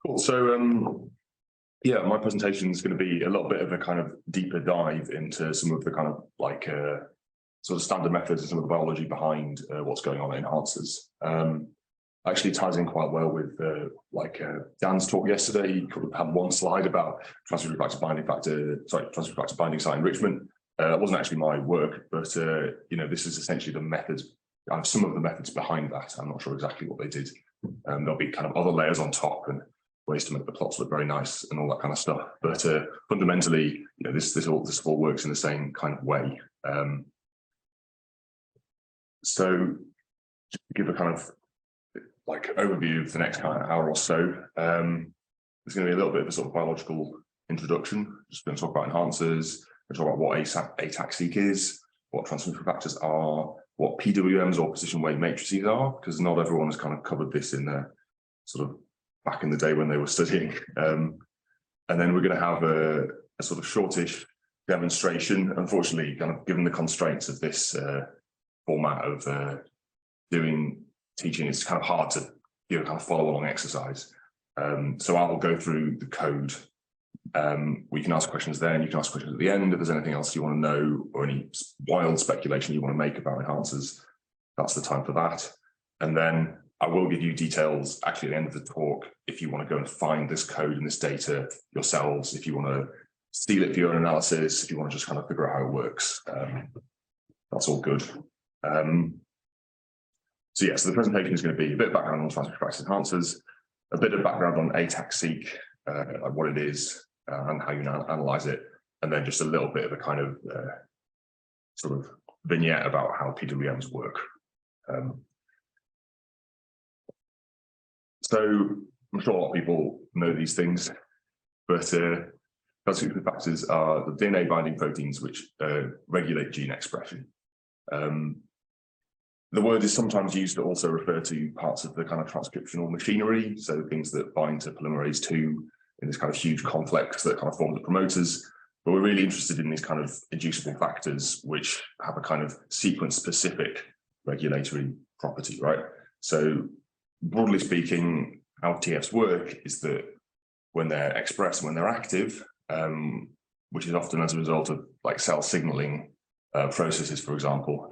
Cool. So, yeah, my presentation is going to be a little bit of a kind of deeper dive into some of the kind of like sort of standard methods and some of the biology behind what's going on in enhancers. Actually ties in quite well with Dan's talk yesterday. He could have had one slide about transcription factor binding site enrichment. That wasn't actually my work, but you know, this is essentially the methods, some of the methods behind that. I'm not sure exactly what they did. There'll be kind of other layers on top and ways to make the plots look very nice and all that kind of stuff. But fundamentally, you know, this all works in the same kind of way. So just to give a kind of like overview of the next kind of hour or so, there's going to be a little bit of a sort of biological introduction. Just going to talk about enhancers, talk about what ATAC-seq is, what transcription factors are, what PWMs or position weight matrices are, because not everyone has kind of covered this in their sort of back in the day when they were studying. And then we're going to have a sort of shortish demonstration. Unfortunately, kind of given the constraints of this format of teaching, it's kind of hard to kind of follow along exercise. So I will go through the code. We can ask questions then, you can ask questions at the end if there's anything else you want to know or any wild speculation you want to make about enhancers. That's the time for that. And then I will give you details actually at the end of the talk if you want to go and find this code and this data yourselves, if you want to steal it for your own analysis, if you want to just kind of figure out how it works. That's all good. So yeah, so the presentation is going to be a bit of background on transcription factor enhancers, a bit of background on ATAC-seq, what it is and how you analyze it, and then just a little bit of a kind of sort of vignette about how PWMs work. So I'm sure a lot of people know these things, but transcription factors are the DNA binding proteins which regulate gene expression. The word is sometimes used to also refer to parts of the kind of transcriptional machinery, so things that bind to polymerase II in this kind of huge complex that kind of form the promoters. But we're really interested in these kind of inducible factors which have a kind of sequence-specific regulatory property, right? So broadly speaking, how TFs work is that when they're expressed, when they're active, which is often as a result of like cell signaling processes, for example,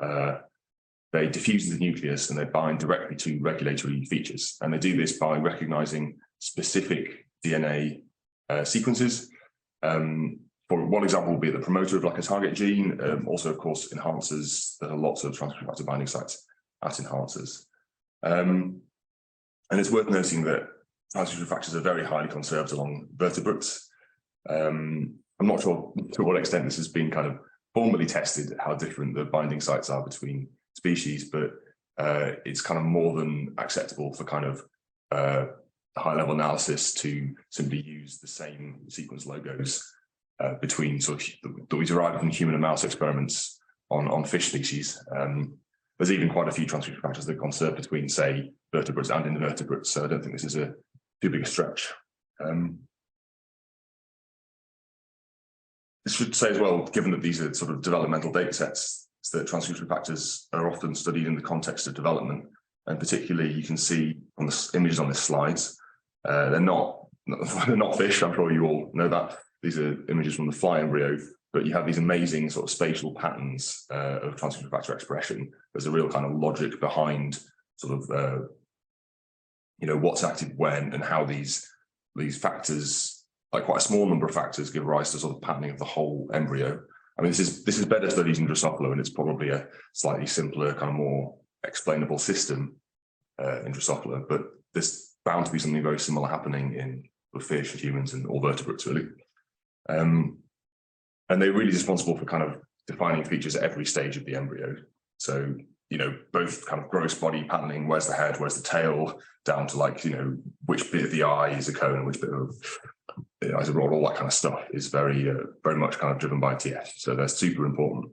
they diffuse the nucleus and they bind directly to regulatory features. And they do this by recognizing specific DNA sequences. For one example would be the promoter of like a target gene. Also, of course, enhancers. There are lots of transcription factor binding sites at enhancers. And it's worth noting that transcription factors are very highly conserved along vertebrates. I'm not sure to what extent this has been kind of formally tested, how different the binding sites are between species, but it's kind of more than acceptable for kind of high-level analysis to simply use the same sequence logos between sort of that we derive from human and mouse experiments on fish species. There's even quite a few transcription factors that conserve between, say, vertebrates and invertebrates, so I don't think this is a too big a stretch. This should say as well, given that these are sort of developmental data sets, that transcription factors are often studied in the context of development, and particularly you can see on the images on this slides, they're not fish. I'm sure you all know that. These are images from the fly embryo, but you have these amazing sort of spatial patterns of transcription factor expression. There's a real kind of logic behind sort of you know, what's active when and how these factors, like quite a small number of factors, give rise to sort of patterning of the whole embryo. I mean, this is better studied in Drosophila, and it's probably a slightly simpler, kind of more explainable system in Drosophila, but there's bound to be something very similar happening in fish and humans and all vertebrates, really. And they're really responsible for kind of defining features at every stage of the embryo. So, you know, both kind of gross body patterning, where's the head, where's the tail, down to like, you know, which bit of the eye is a cone, which bit of as a rod, all that kind of stuff is very much kind of driven by TF. So they're super important.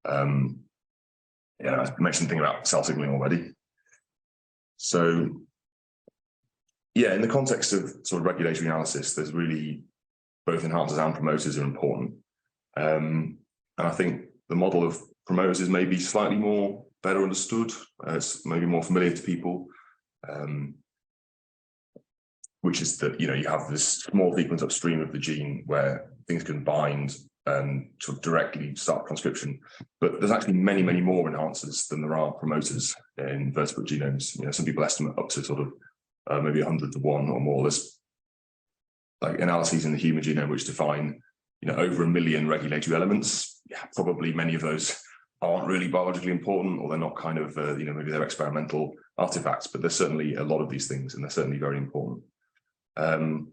Yeah, I mentioned the thing about cell signaling already. So yeah, in the context of sort of regulatory analysis, there's really both enhancers and promoters are important. And I think the model of promoters is maybe slightly more better understood. It's maybe more familiar to people. which is that, you have this small sequence upstream of the gene where things can bind and sort of directly start transcription. But there's actually many, many more enhancers than there are promoters in vertebrate genomes. Some people estimate up to sort of maybe 100 to 1 or more. There's like analyses in the human genome which define, over 1 million regulatory elements. Yeah, probably many of those aren't really biologically important, or they're not kind of, maybe they're experimental artifacts, but there's certainly a lot of these things, and they're certainly very important. And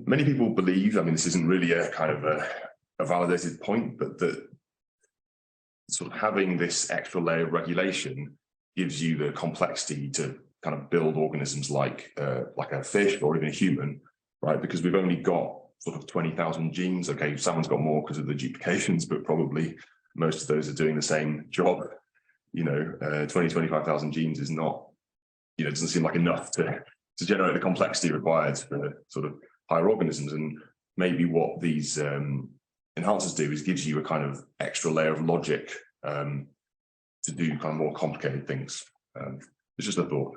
many people believe, this isn't really a kind of a validated point, but that sort of having this extra layer of regulation gives you the complexity to kind of build organisms like a fish or even a human, right? Because we've only got sort of 20,000 genes. Okay, someone's got more because of the duplications, but probably most of those are doing the same job. 25,000 genes is not, it doesn't seem like enough to generate the complexity required for sort of higher organisms. And maybe what these enhancers do is gives you a kind of extra layer of logic to do kind of more complicated things. It's just a thought.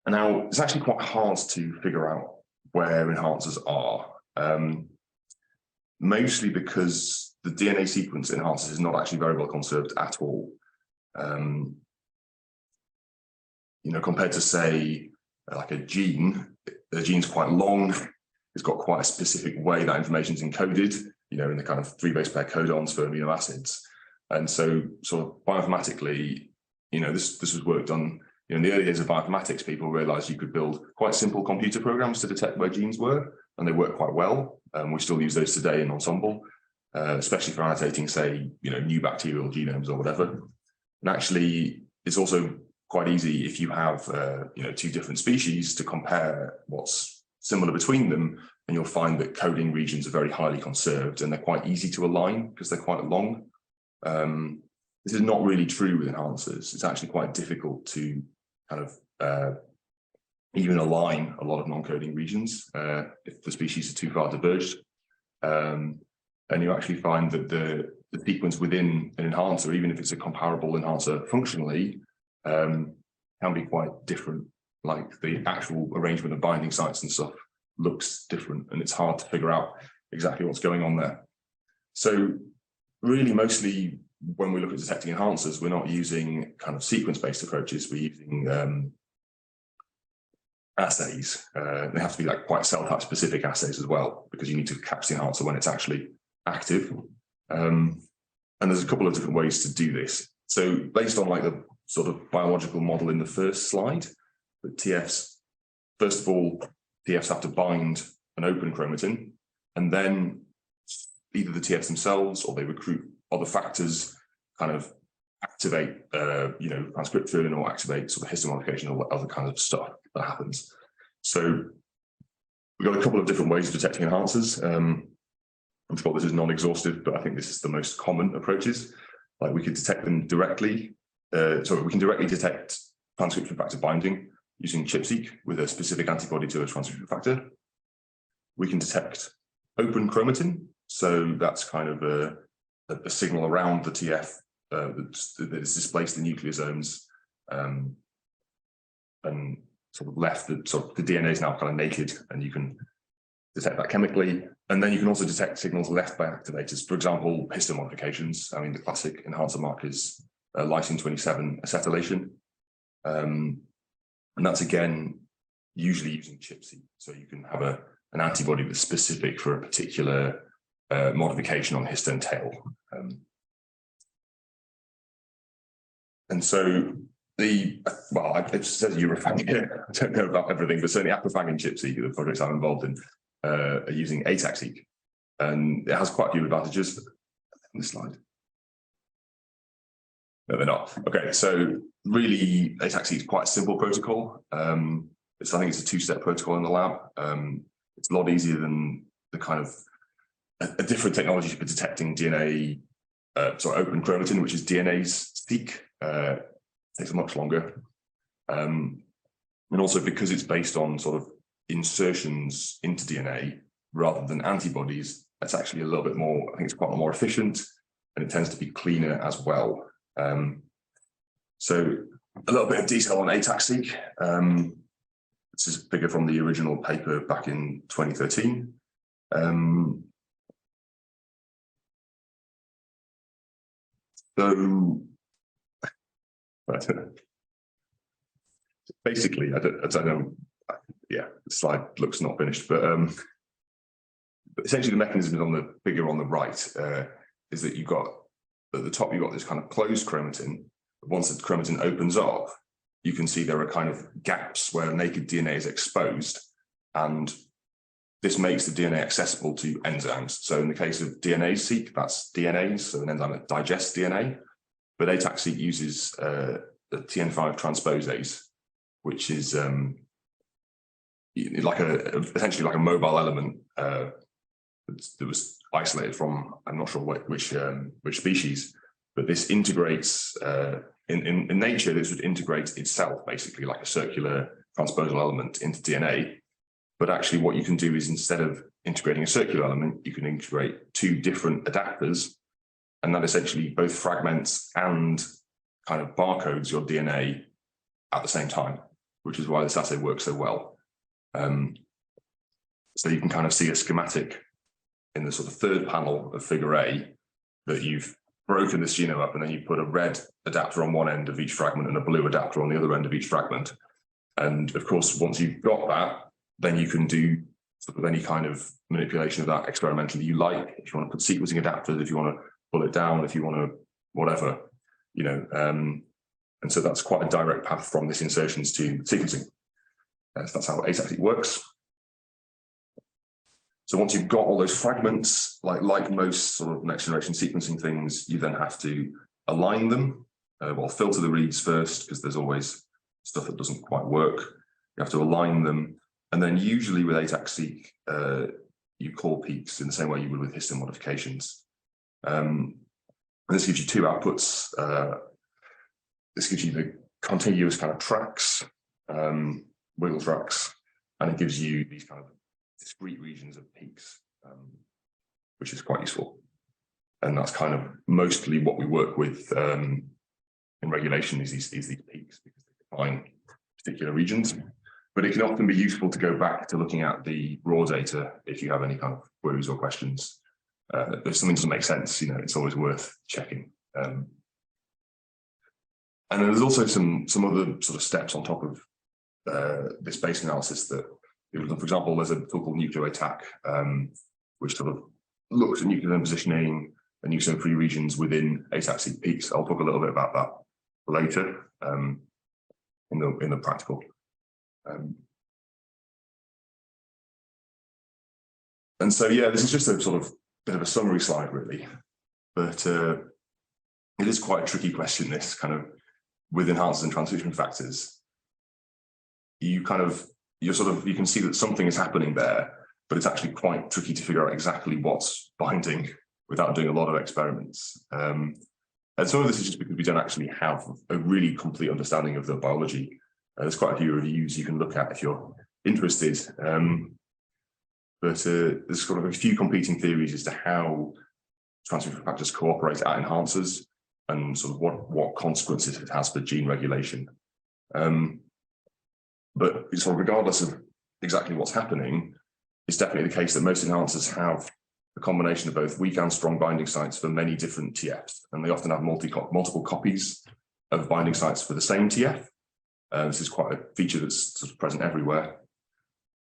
And now it's actually quite hard to figure out where enhancers are, mostly because the DNA sequence enhancers is not actually very well conserved at all. Compared to, say, like a gene, the gene's quite long. It's got quite a specific way that information is encoded, in the kind of 3 base pair codons for amino acids. And so sort of bioinformatically, this was work done, in the early days of bioinformatics, people realized you could build quite simple computer programs to detect where genes were, and they work quite well. We still use those today in Ensemble, especially for annotating, say, new bacterial genomes or whatever. And actually, it's also quite easy if you have, 2 different species to compare what's similar between them, and you'll find that coding regions are very highly conserved and they're quite easy to align because they're quite long. This is not really true with enhancers. It's actually quite difficult to kind of even align a lot of non-coding regions if the species are too far diverged. And you actually find that the sequence within an enhancer, even if it's a comparable enhancer functionally, can be quite different. Like the actual arrangement of binding sites and stuff looks different, and it's hard to figure out exactly what's going on there. So really, mostly when we look at detecting enhancers, we're not using kind of sequence-based approaches. We're using assays. They have to be like quite cell type specific assays as well, because you need to catch the enhancer when it's actually active. And there's a couple of different ways to do this. So based on like the sort of biological model in the first slide, the TFs, first of all, TFs have to bind an open chromatin, and then either the TFs themselves or they recruit other factors, kind of activate, transcription, or activate sort of histone modification or other kinds of stuff that happens. So we've got a couple of different ways of detecting enhancers. I'm sure this is non-exhaustive, but I think this is the most common approaches. Like we could detect them directly. We can directly detect transcription factor binding using ChIP-seq with a specific antibody to a transcription factor. We can detect open chromatin. So that's kind of a signal around the TF that is displaced in nucleosomes and sort of left, the DNA is now kind of naked, and you can detect that chemically. And then you can also detect signals left by activators, for example, histone modifications. The classic enhancer mark is lysine 27 acetylation. And that's, again, usually using ChIP-seq. So you can have an antibody that's specific for a particular modification on histone tail. And so it says AQUA-FAANG here. I don't know about everything, but certainly AQUA-FAANG and ChIP-seq, the projects I'm involved in, are using ATAC-seq. And it has quite a few advantages. On this slide. No, they're not. Okay, so really, ATAC-seq is quite a simple protocol. I think it's a 2-step protocol in the lab. It's a lot easier than the kind of a different technology for detecting DNA, open chromatin, which is DNase-seq. Takes much longer. And also because it's based on sort of insertions into DNA rather than antibodies, that's actually a little bit more, I think it's quite a lot more efficient, and it tends to be cleaner as well. So A little bit of detail on ATAC-seq. This is a figure from the original paper back in 2013. So basically, I don't know. Yeah, the slide looks not finished, but essentially the mechanism on the figure on the right is that you've got at the top, you've got this kind of closed chromatin. Once the chromatin opens up, you can see there are kind of gaps where naked DNA is exposed, and this makes the DNA accessible to enzymes. So in the case of DNA-seq, that's DNase, so an enzyme that digests DNA. But ATAC-seq uses the TN5 transposase, which is like essentially like a mobile element that was isolated from, I'm not sure which species, but this integrates in nature. This would integrate itself basically like a circular transposal element into DNA. But actually, what you can do is instead of integrating a circular element, you can integrate two different adapters, and that essentially both fragments and kind of barcodes your DNA at the same time, which is why this assay works so well. So you can kind of see a schematic in the sort of third panel of figure A that you've broken this genome up, and then you put a red adapter on one end of each fragment and a blue adapter on the other end of each fragment. And of course, once you've got that, then you can do sort of any kind of manipulation of that experimentally you like. If you want to put sequencing adapters, if you want to pull it down, if you want to whatever, you know. And so that's quite a direct path from this insertions to sequencing. So that's how ATAC-seq works. So once you've got all those fragments, like most sort of next generation sequencing things, you then have to align them. Well, filter the reads first, because there's always stuff that doesn't quite work. You have to align them. And then usually with ATAC-seq, you call peaks in the same way you would with histone modifications. And this gives you two outputs. This gives you the contiguous kind of tracks, wiggle tracks, and it gives you these kind of discrete regions of peaks, which is quite useful. And that's kind of mostly what we work with in regulation is these peaks, because they define particular regions. But it can often be useful to go back to looking at the raw data if you have any kind of queries or questions. If something doesn't make sense, you know, it's always worth checking. And then there's also some other sort of steps on top of this base analysis that people do. For example, there's a tool called NucleoATAC, which sort of looks at nucleosome positioning and nucleosome-free regions within ATAC-seq peaks. I'll talk a little bit about that later in the practical. And so, yeah, this is just a sort of bit of a summary slide, really, but it is quite a tricky question, this kind of with enhancers and transcription factors. You can see that something is happening there, but it's actually quite tricky to figure out exactly what's binding without doing a lot of experiments. And some of this is just because we don't actually have a really complete understanding of the biology. There's quite a few reviews you can look at if you're interested. But there's sort of a few competing theories as to how transcription factors cooperate at enhancers and sort of what consequences it has for gene regulation. But sort of regardless of exactly what's happening, it's definitely the case that most enhancers have a combination of both weak and strong binding sites for many different TFs, and they often have multiple copies of binding sites for the same TF. This is quite a feature that's sort of present everywhere.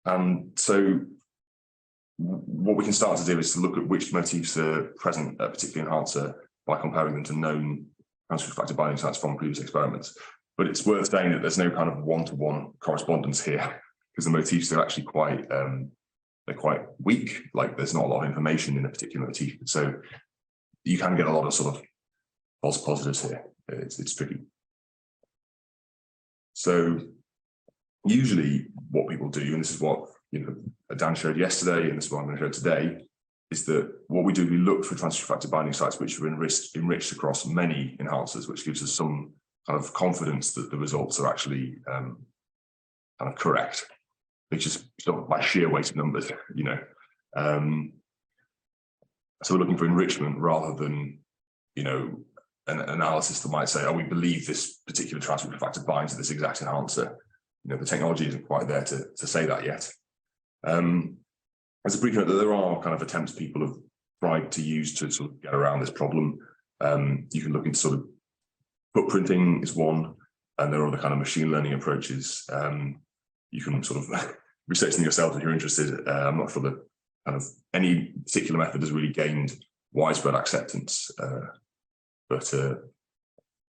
And so what we can start to do is to look at which motifs are present at a particular enhancer by comparing them to known transcription factor binding sites from previous experiments. But it's worth saying that there's no kind of one-to-one correspondence here, because the motifs are actually quite, they're quite weak. Like there's not a lot of information in a particular motif. So you can get a lot of sort of false positives here. It's tricky. So usually what people do, and this is what Dan showed yesterday, and this is what I'm going to show today, is that what we do, we look for transcription factor binding sites which are enriched across many enhancers, which gives us some kind of confidence that the results are actually kind of correct, which is sort of by sheer weight of numbers, So we're looking for enrichment rather than, an analysis that might say, oh, we believe this particular transcription factor binds to this exact enhancer. You know, the technology isn't quite there to say that yet. As a brief note, that there are kind of attempts people have tried to use to sort of get around this problem. You can look into sort of footprinting is one, and there are other kind of machine learning approaches. You can sort of research them yourself if you're interested. I'm not sure that kind of any particular method has really gained widespread acceptance, but you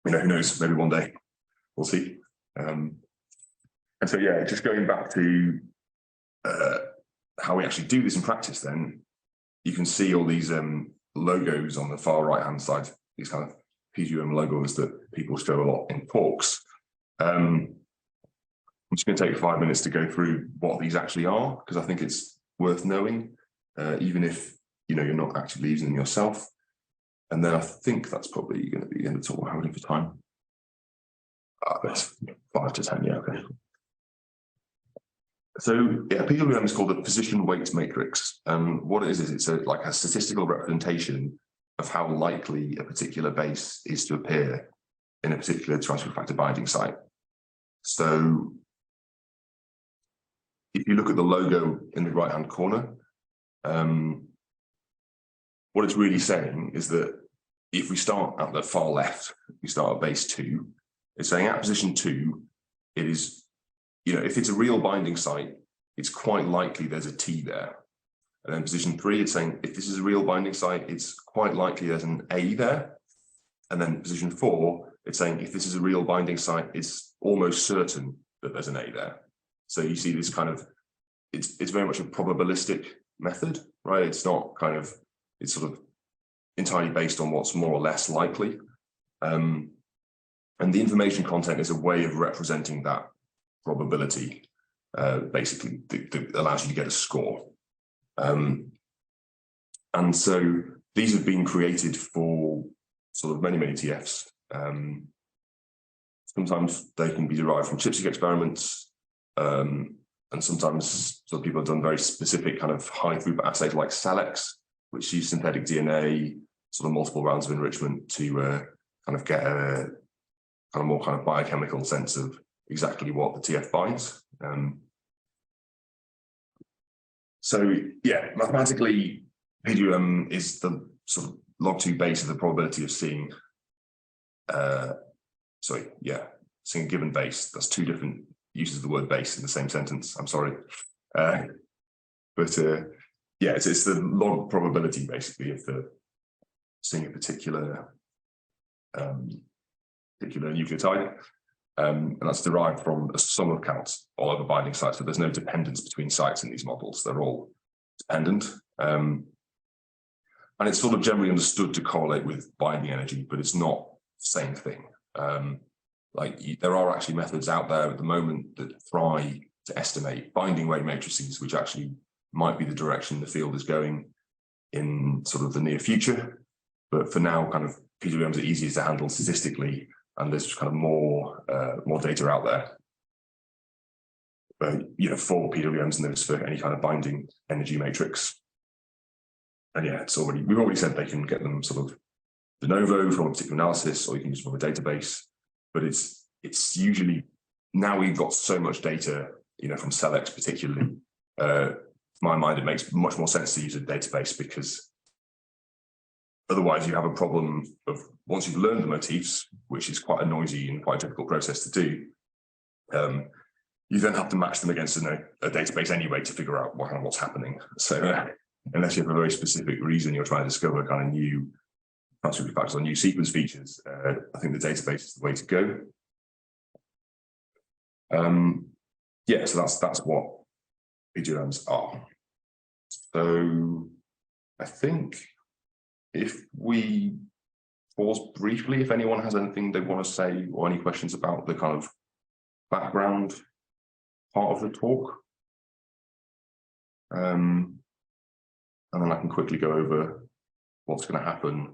know, who knows? Maybe one day we'll see. And so, yeah, just going back to how we actually do this in practice, then you can see all these logos on the far right hand side, these kind of PGM logos that people show a lot in talks. I'm just going to take 5 minutes to go through what these actually are, because I think it's worth knowing, even if you know you're not actually using them yourself. And then I think that's probably going to be the end of the talk. How many for time? That's 5 to 10. Yeah, okay. So yeah, PWM is called a position weight matrix. What it is it's like a statistical representation of how likely a particular base is to appear in a particular transcription factor binding site. So if you look at the logo in the right-hand corner, what it's really saying is that if we start at the far left, we start at base 2, it's saying at position 2, it is, you know, if it's a real binding site, it's quite likely there's a T there. And then position 3, it's saying if this is a real binding site, it's quite likely there's an A there. And then position 4, it's saying if this is a real binding site, it's almost certain that there's an A there. So you see this kind of, it's very much a probabilistic method, right? It's not kind of, it's sort of entirely based on what's more or less likely. And the information content is a way of representing that probability, basically, that allows you to get a score. And so these have been created for sort of many TFs. Sometimes they can be derived from ChIP-seq experiments, and sometimes some people have done very specific kind of high throughput assays like SELEX, which use synthetic DNA, sort of multiple rounds of enrichment to kind of get a kind of more kind of biochemical sense of exactly what the TF binds. So yeah, mathematically, PGM is the sort of log2 base of the probability of seeing, seeing a given base. That's 2 different uses of the word base in the same sentence. I'm sorry. Yeah, it's the log probability basically of the seeing a particular nucleotide. And that's derived from a sum of counts all over binding sites. So there's no dependence between sites in these models. They're all dependent. And it's sort of generally understood to correlate with binding energy, but it's not the same thing. There are actually methods out there at the moment that try to estimate binding weight matrices, which actually might be the direction the field is going in sort of the near future. But for now, kind of PWMs are easiest to handle statistically, and there's kind of more data out there. But you know, for PWMs and there's for any kind of binding energy matrix. And yeah, we've already said they can get them sort of de novo from a particular analysis, or you can use from a database. But it's usually, now we've got so much data, you know, from SELEX particularly. To my mind, it makes much more sense to use a database, because otherwise you have a problem of, once you've learned the motifs, which is quite a noisy and quite a difficult process to do, you then have to match them against a database anyway to figure out what's happening. So unless you have a very specific reason you're trying to discover kind of new transcription factors or new sequence features, I think the database is the way to go. Yeah, so that's what PGMs are. So I think if we pause briefly, if anyone has anything they want to say or any questions about the kind of background part of the talk. And then I can quickly go over what's going to happen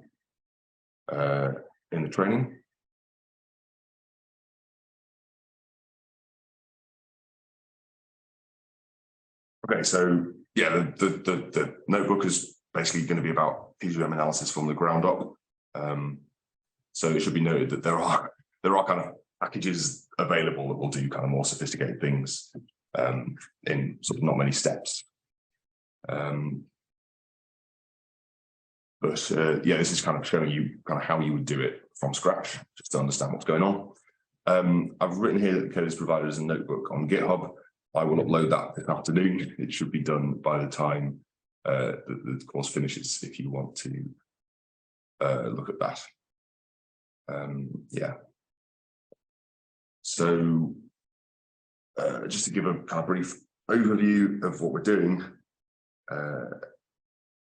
in the training. Okay, so yeah, the notebook is basically going to be about PGM analysis from the ground up. So it should be noted that there are kind of packages available that will do kind of more sophisticated things in sort of not many steps. But yeah, this is kind of showing you kind of how you would do it from scratch, just to understand what's going on. I've written here that the code is provided as a notebook on GitHub. I will upload that this afternoon. It should be done by the time the course finishes, if you want to look at that. Yeah. So just to give a kind of brief overview of what we're doing,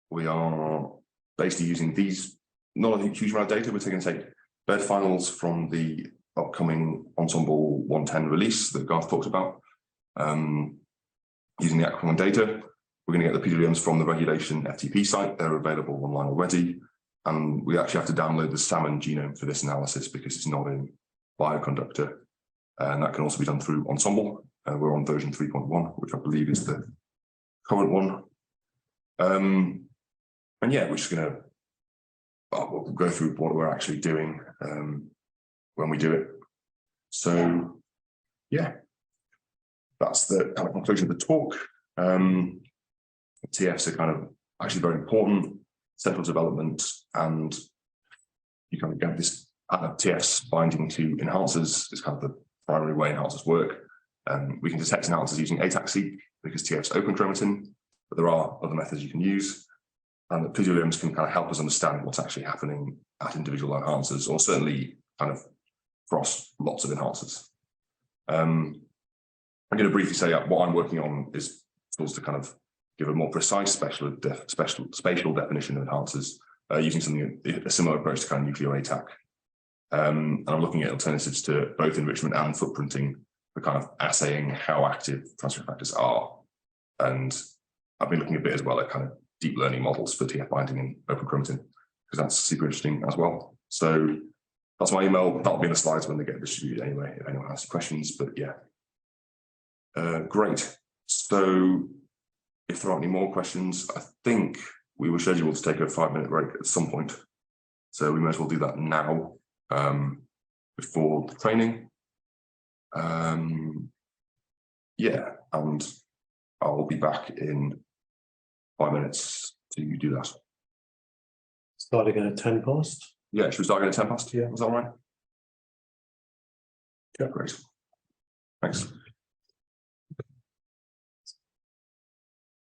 we are basically using these, not a huge amount of data. We're taking, say, bed finals from the upcoming Ensemble 110 release that Garth talked about. Using the AQUA-FAANG data, we're going to get the PWMs from the regulation FTP site. They're available online already. And we actually have to download the salmon genome for this analysis because it's not in Bioconductor. And that can also be done through Ensemble. We're on version 3.1, which I believe is the current one. And yeah, we're just going to we'll go through what we're actually doing when we do it. So yeah, that's the kind of conclusion of the talk. TFs are kind of actually very important, central development, and you kind of get this TFs binding to enhancers is kind of the primary way enhancers work. We can detect enhancers using ATAC-seq because TFs open Chromatin, but there are other methods you can use. And the PWMs can kind of help us understand what's actually happening at individual enhancers, or certainly kind of across lots of enhancers. I'm going to briefly say what I'm working on is tools to kind of give a more precise spatial definition of enhancers using a similar approach to kind of nuclear ATAC. And I'm looking at alternatives to both enrichment and footprinting for kind of assaying how active transcript factors are. And I've been looking a bit as well at kind of deep learning models for TF binding in open Chromatin, because that's super interesting as well. So that's my email. That'll be in the slides when they get distributed anyway, if anyone has questions, but yeah. Great. So if there aren't any more questions, I think we were scheduled to take a 5-minute break at some point. So we might as well do that now before the training. Yeah, and I'll be back in 5 minutes to do that. Starting at 10 past? Yeah, should we start at 10 past? Yeah, is that all right? Yeah, great. Thanks.